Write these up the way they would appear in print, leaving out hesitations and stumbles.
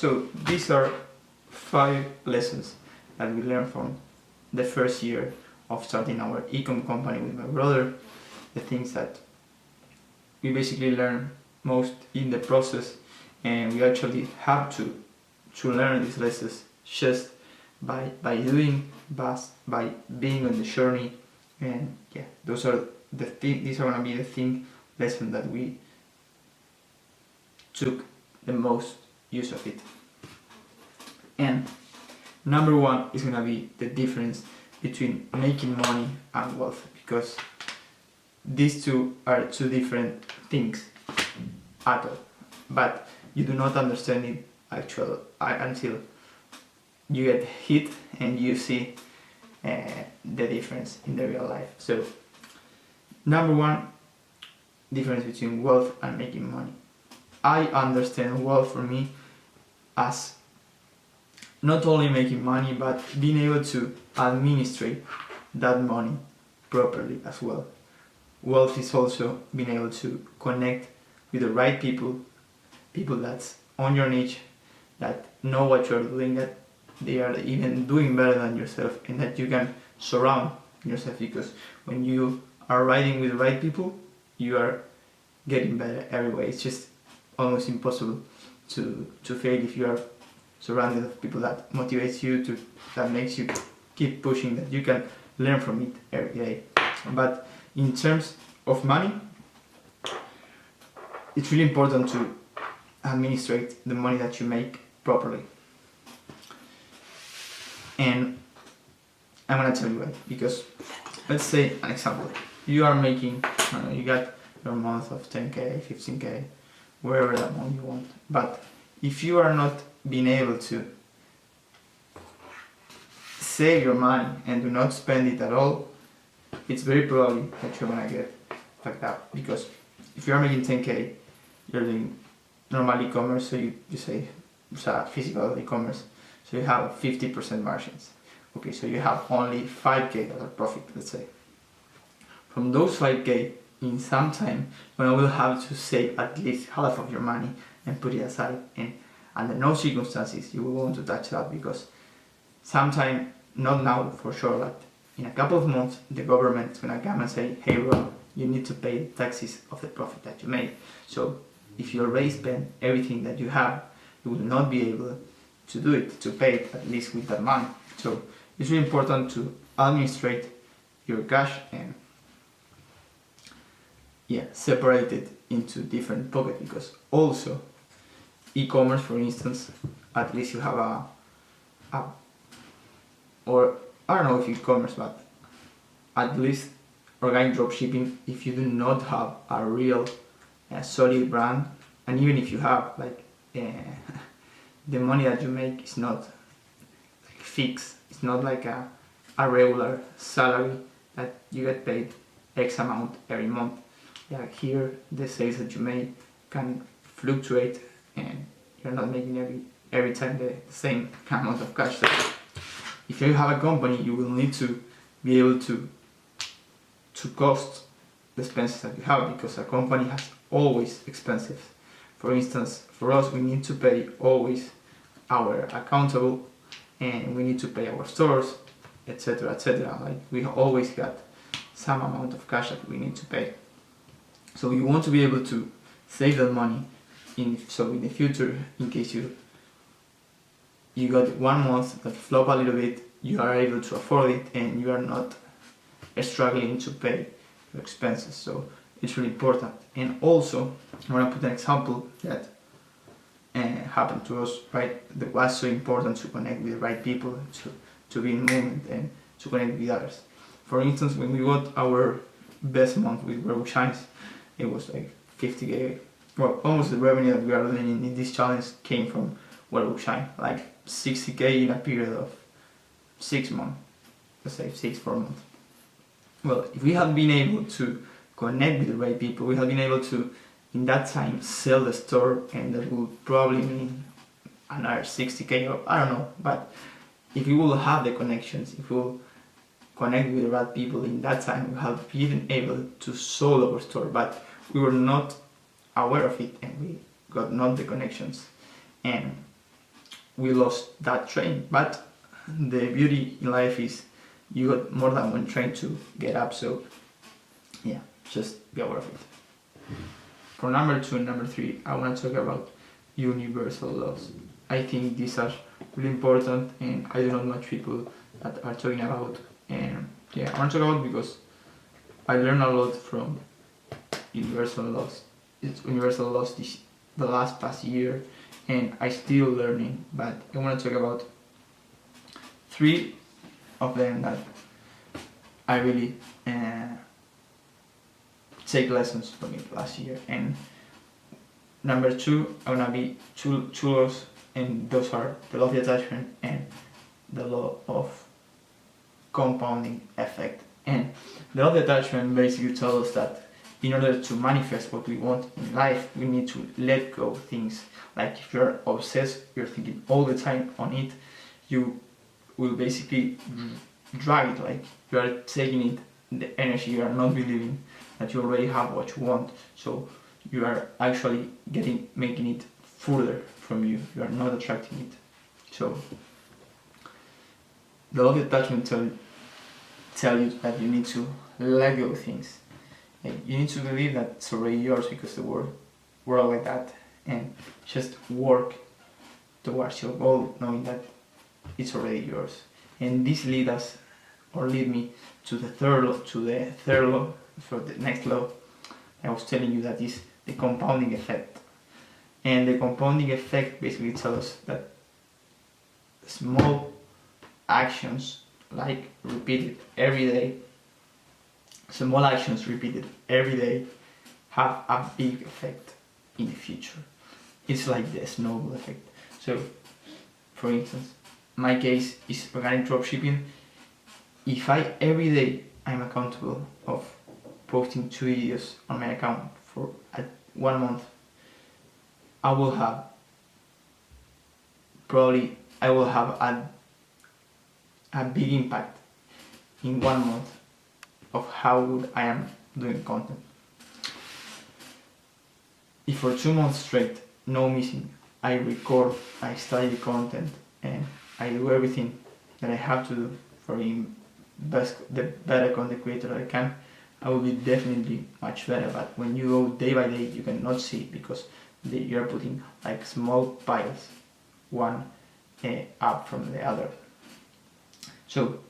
So these are 5 lessons that we learned from the first year of starting our ecom company with my brother. The things that we basically learn most in the process, and we actually have to learn these lessons just by doing, by being on the journey. And yeah, these are gonna be the lesson that we took the most use of it. And number 1 is gonna be the difference between making money and wealth, because these two are two different things at all, but you do not understand it until you get hit and you see the difference in the real life. So number 1, difference between wealth and making money. I understand wealth for me as not only making money, but being able to administrate that money properly as well. Wealth is also being able to connect with the right people that's on your niche, that know what you're doing, that they are even doing better than yourself, and that you can surround yourself, because when you are riding with the right people, you are getting better every way. It's just almost impossible to fail if you are surrounded with people that motivates you, that makes you keep pushing, that you can learn from it every day. But in terms of money, it's really important to administrate the money that you make properly. And I'm gonna tell you why. Because let's say an example, you are making, you got your month of 10k, 15k, wherever that amount you want. But if you are not being able to save your money and do not spend it at all, it's very probably that you're gonna get fucked up. Because if you're making 10k, you're doing normal e-commerce, so you say it's a physical e-commerce, so you have 50% margins. Okay, so you have only 5k as a profit, let's say. From those 5k, in some time, you will have to save at least half of your money and put it aside. And under no circumstances you will want to touch that, because sometime, not now for sure, but in a couple of months, the government is gonna come and say, hey bro, you need to pay the taxes of the profit that you made. So if you already spend everything that you have, you will not be able to do it, to pay it at least with that money. So it's really important to administrate your cash and separate it into different pockets, because also e-commerce, for instance, at least you have or I don't know if e-commerce, but at least organic dropshipping, if you do not have a real solid brand, and even if you have the money that you make is not fixed, it's not like a regular salary that you get paid X amount every month. Yeah, here the sales that you make can fluctuate, and you're not making every time the same amount of cash. So if you have a company, you will need to be able to cost the expenses that you have, because a company has always expenses. For instance, for us, we need to pay always our accountable, and we need to pay our stores, etc., etc. Like, we always got some amount of cash that we need to pay. So you want to be able to save that money in the future, in case you got 1 month that flop a little bit, you are able to afford it and you are not struggling to pay your expenses. So it's really important. And also, I want to put an example that happened to us, right? That was so important to connect with the right people, to be in movement and to connect with others. For instance, when we got our best month with Where Book Shines, it was like 50k. Well, almost the revenue that we are doing in this challenge came from Where Book Shine, like 60k in a period of 6 months, let's say 4 months. Well, if we had been able to connect with the right people, we had been able to, in that time, sell the store, and that would probably mean another 60k, or I don't know. But if we will have the connections, if we will connect with the right people in that time, we have been able to sell our store, but we were not aware of it, and we got not the connections. And we lost that train. But the beauty in life is you got more than one train to get up, so yeah, just be aware of it. For number 2 and number 3, I want to talk about universal laws. I think these are really important, and I don't know much people that are talking about. And yeah, I want to talk about because I learned a lot from universal laws. It's universal laws the past year, and I still learning. But I want to talk about 3 of them that I really take lessons from it last year. And number 2, I wanna be two laws, and those are the law of attachment and the law of compounding effect. And the law of attachment basically tells us that in order to manifest what we want in life, we need to let go of things. Like if you're obsessed, you're thinking all the time on it, you will basically drag it, like you are taking it, the energy, you are not believing that you already have what you want, so you are actually making it further from you, you are not attracting it. So the law of attachment tell you that you need to let go of things. You need to believe that it's already yours because the world like that, and just work towards your goal knowing that it's already yours. And this lead me to the third law, for the next law I was telling you, that is the compounding effect. And the compounding effect basically tells us that small actions, like repeated every day, have a big effect in the future. It's like the snowball effect. So, for instance, my case is organic dropshipping. If every day I'm accountable of posting 2 videos on my account for 1 month, I will have a big impact in 1 month of how good I am doing content. If for 2 months straight, no missing, I record, I study the content, and I do everything that I have to do for being the better content creator that I can, I will be definitely much better. But when you go day by day, you cannot see it because you are putting like small piles, one up from the other. So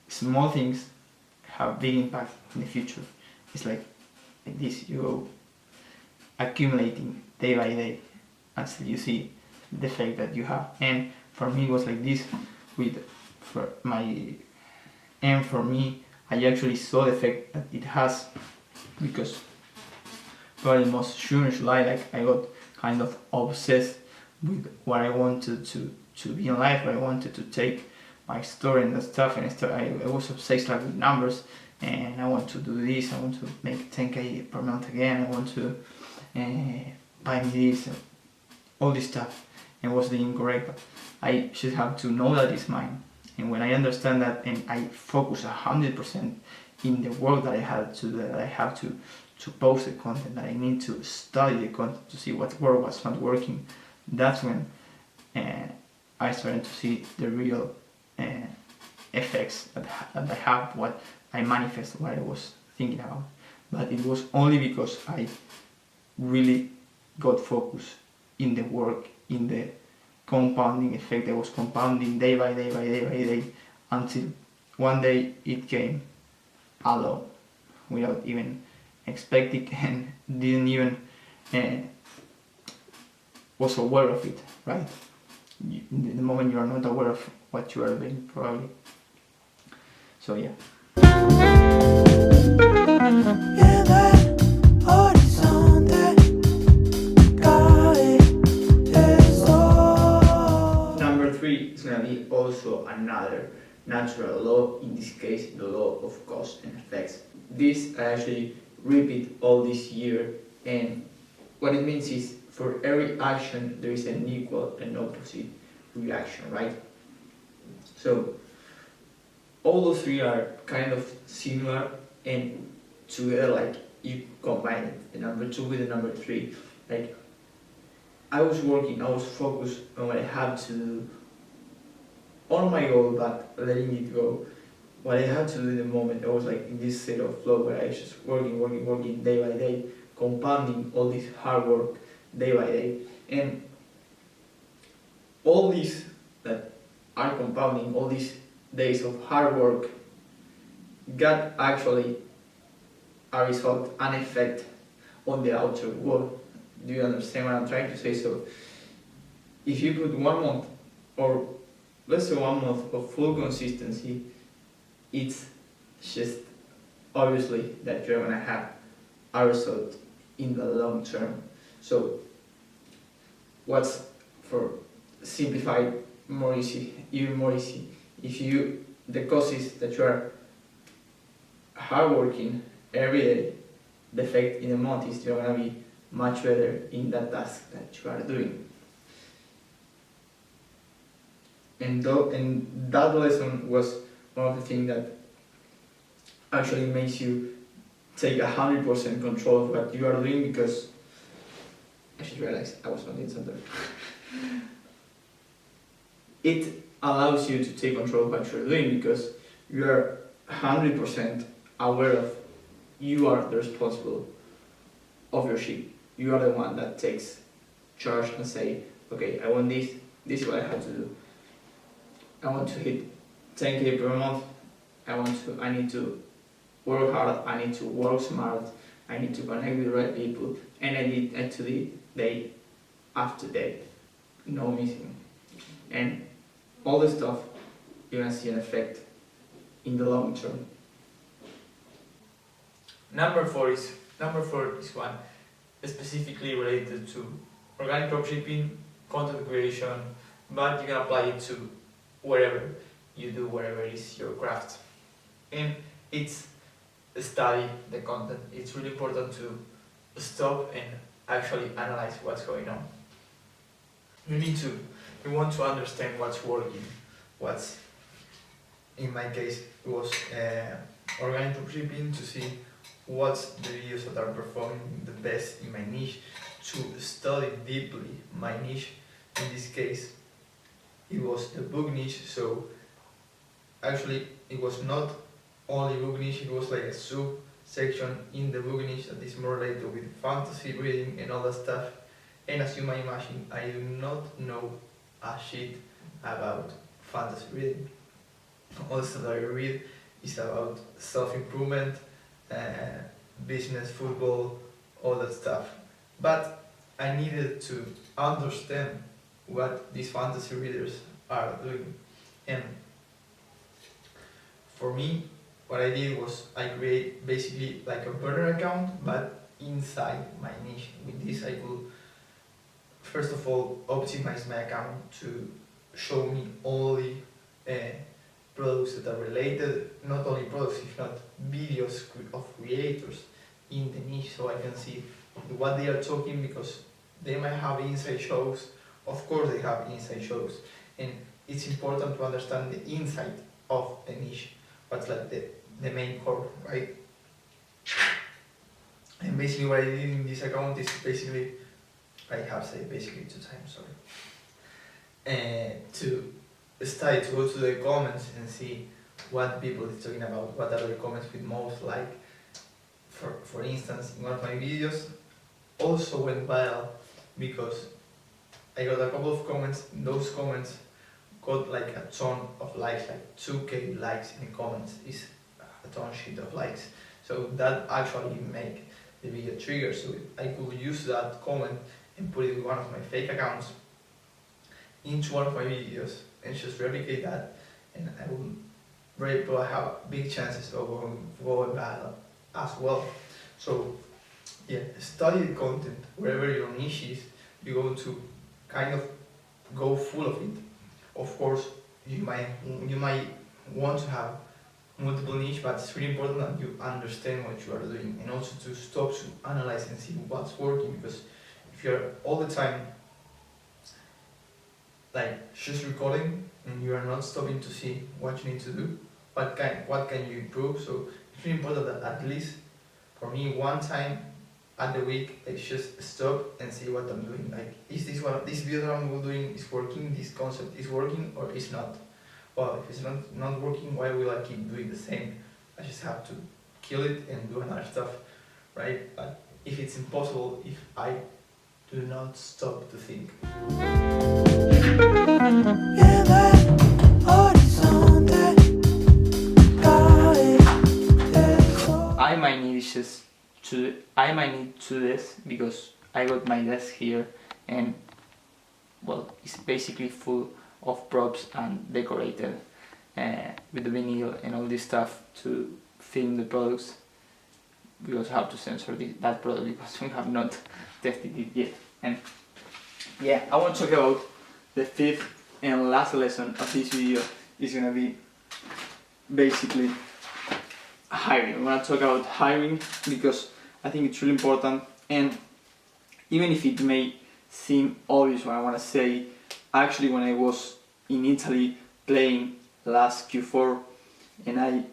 small things have big impact in the future. It's like this, you go accumulating day by day until you see the effect that you have. And for me it was like this for me I actually saw the effect that it has, because probably most students like I got kind of obsessed with what I wanted to be in life, what I wanted to take my story and that stuff, and I was obsessed like with numbers, and I want to do this, I want to make 10k per month again, I want to buy me this, all this stuff, and was the incorrect. But I should have to know that it's mine. And when I understand that, and I focus 100% in the work that I have to post the content, that I need to study the content to see what worked, what's not working, that's when I started to see the real effects that I have, what I manifest, what I was thinking about. But it was only because I really got focused in the work, in the compounding effect. I was compounding day by day until one day it came alone without even expecting, and didn't even was aware of it, right? In the moment you are not aware of what you are doing, probably. So yeah. Number 3 is gonna be also another natural law, in this case the law of cause and effects. This I actually repeat all this year, and what it means is for every action there is an equal and opposite reaction, right? So all those 3 are kind of similar, and together like you combine it, the number 2 with the number 3, like I was working, I was focused on what I had to do, on my goal, but letting it go. What I had to do in the moment, I was like in this state of flow where I was just working day by day, compounding all this hard work day by day. And all these that are compounding, all these days of hard work, got actually a result, an effect on the outer world. Do you understand what I'm trying to say? So if you put 1 month, or let's say 1 month of full consistency, it's just obviously that you're gonna have a result in the long term. So what's, for simplified, more easy, even more easy, if you, the cause is that you are hardworking every day, the effect in a month is you're gonna be much better in that task that you are doing. And that lesson was one of the things that actually makes you take 100% control of what you are doing, because I just realized I was not in center. It allows you to take control of what you're doing because you are 100% aware of you are the responsible of your ship. You are the one that takes charge and say, okay, I want this is what I have to do. I want to hit 10K per month, I need to work hard, I need to work smart, I need to connect with the right people, and I need actually day after day, no missing. And all this stuff, you're gonna see an effect in the long term. Number four is one specifically related to organic dropshipping, content creation, but you can apply it to wherever you do, wherever is your craft. And it's study the content. It's really important to stop and actually analyze what's going on. You want to understand what's working, what's, in my case, it was organic dropshipping, to see what's the videos that are performing the best in my niche, to study deeply my niche. In this case, it was the book niche, so actually it was not only book niche, it was like a sub-section in the book niche that is more related with fantasy reading and all that stuff. And as you might imagine, I do not know a shit about fantasy reading. All the stuff that I read is about self-improvement, business, football, all that stuff. But I needed to understand what these fantasy readers are doing. And for me, what I did was I create basically like a burner account, but inside my niche. With this, I could first of all optimize my account to show me all the products that are related, not only products, if not videos of creators in the niche, so I can see what they are talking, because they might have inside shows. Of course they have inside shows, and it's important to understand the inside of the niche, what's like the main core, right? And basically what I did in this account is basically, I have said basically 2 times, sorry, to study, to go to the comments and see what people is talking about, what are the comments with most like. For instance, in one of my videos also went viral because I got a couple of comments. Those comments got like a ton of likes, like 2K likes in the comments is a ton shit of likes. So that actually made the video trigger. So I could use that comment and put it with one of my fake accounts into one of my videos and just replicate that, and I will very probably have big chances of going viral as well. So yeah, study the content wherever your niche is. You're going to kind of go full of it. Of course, you might want to have multiple niche, but it's really important that you understand what you are doing, and also to stop to analyze and see what's working. Because if you're all the time like just recording and you are not stopping to see what you need to do, what can you improve. So it's really important that at least for me, one time at the week, like just stop and see what I'm doing. Like, is this video that I'm doing is working? This concept is working or is not? Well, if it's not working, why will I keep doing the same? I just have to kill it and do another stuff, right? But if it's impossible, if I do not stop to think. I might need to do this because I got my desk here and well, it's basically full of props and decorated with the vinyl and all this stuff to film the products. We also have to censor that product because we have not tested it yet. And yeah, I want to talk about the fifth and last lesson of this video. Is gonna be basically hiring. I'm gonna talk about hiring because I think it's really important, and even if it may seem obvious what I want to say, actually when I was in Italy playing last Q4 and I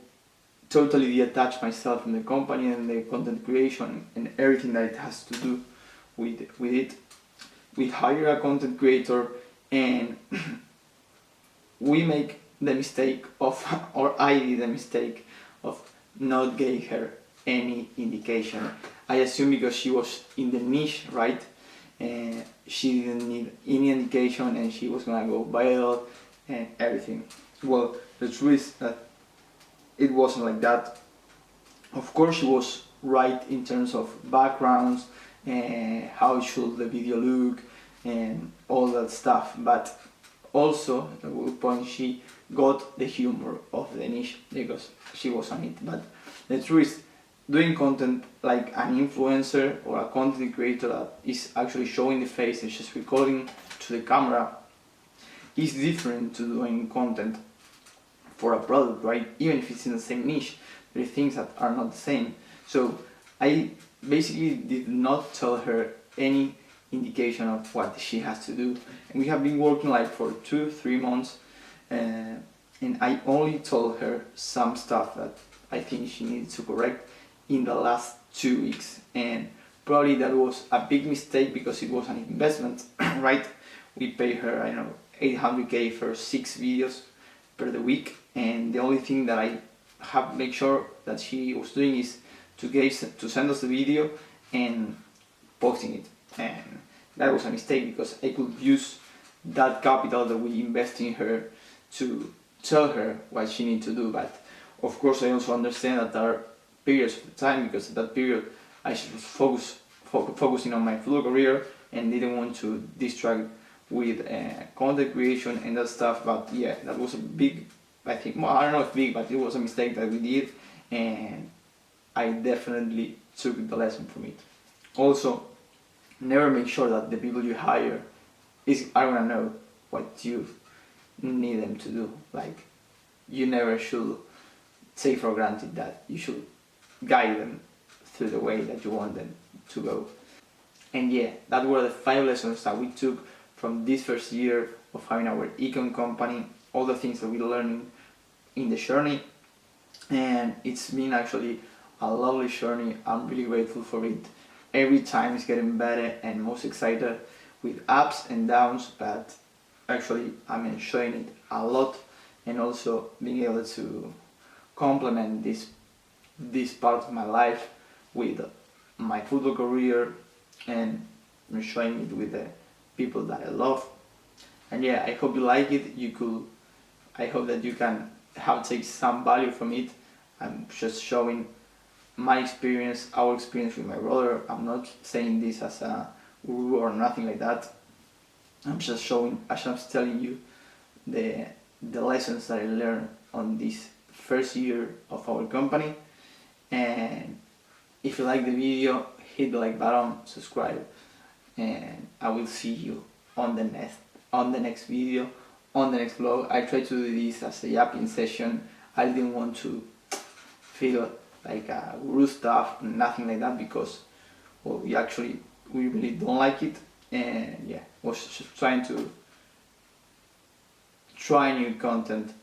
totally detached myself from the company and the content creation and everything that it has to do with it, we hire a content creator and we make the mistake of, or I did the mistake of not giving her any indication. I assume because she was in the niche, right? And she didn't need any indication and she was gonna go viral and everything. Well, the truth is that it wasn't like that. Of course she was right in terms of backgrounds and how should the video look and all that stuff, but also at one point she got the humor of the niche because she was on it. But the truth is, doing content like an influencer or a content creator that is actually showing the face and just recording to the camera is different to doing content for a product, right? Even if it's in the same niche, there are things that are not the same. So I basically did not tell her any indication of what she has to do. And we have been working like for 2-3 months and I only told her some stuff that I think she needed to correct in the last 2 weeks, and probably that was a big mistake because it was an investment, right? We pay her, I don't know, 800k for 6 videos per the week, and the only thing that I have make sure that she was doing is to send us the video and posting it, and that was a mistake because I could use that capital that we invest in her to tell her what she needs to do. But of course I also understand that there are periods of the time, because at that period I was focusing on my football career and didn't want to distract with content creation and that stuff. But yeah, that was a big, I think, well, I don't know if big, but it was a mistake that we did, and I definitely took the lesson from it. Also, never make sure that the people you hire are gonna know what you need them to do. Like, you never should take for granted that you should guide them through the way that you want them to go. And yeah, that were the 5 lessons that we took from this first year of having our ecom company, all the things that we learned in the journey, and it's been actually a lovely journey. I'm really grateful for it. Every time it's getting better and most excited, with ups and downs, but actually I'm enjoying it a lot, and also being able to complement this part of my life with my football career and enjoying it with the people that I love. And yeah, I hope you like it. I hope that you can take some value from it. I'm just showing my experience, our experience with my brother. I'm not saying this as a guru or nothing like that. I'm just telling you the lessons that I learned on this first year of our company. And if you like the video, hit the like button, subscribe, and I will see you on the next video, on the next vlog. I tried to do this as a yapping session. I didn't want to feel like a guru stuff, nothing like that, because well, we really don't like it. And yeah, was just trying to try new content.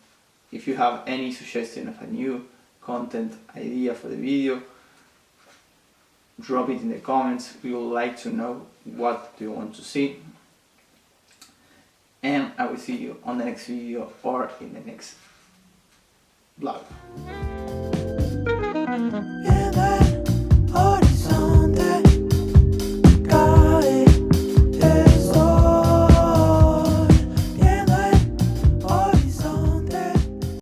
If you have any suggestion of a new content idea for the video, drop it in the comments. We would like to know what do you want to see. And I will see you on the next video or in the next vlog.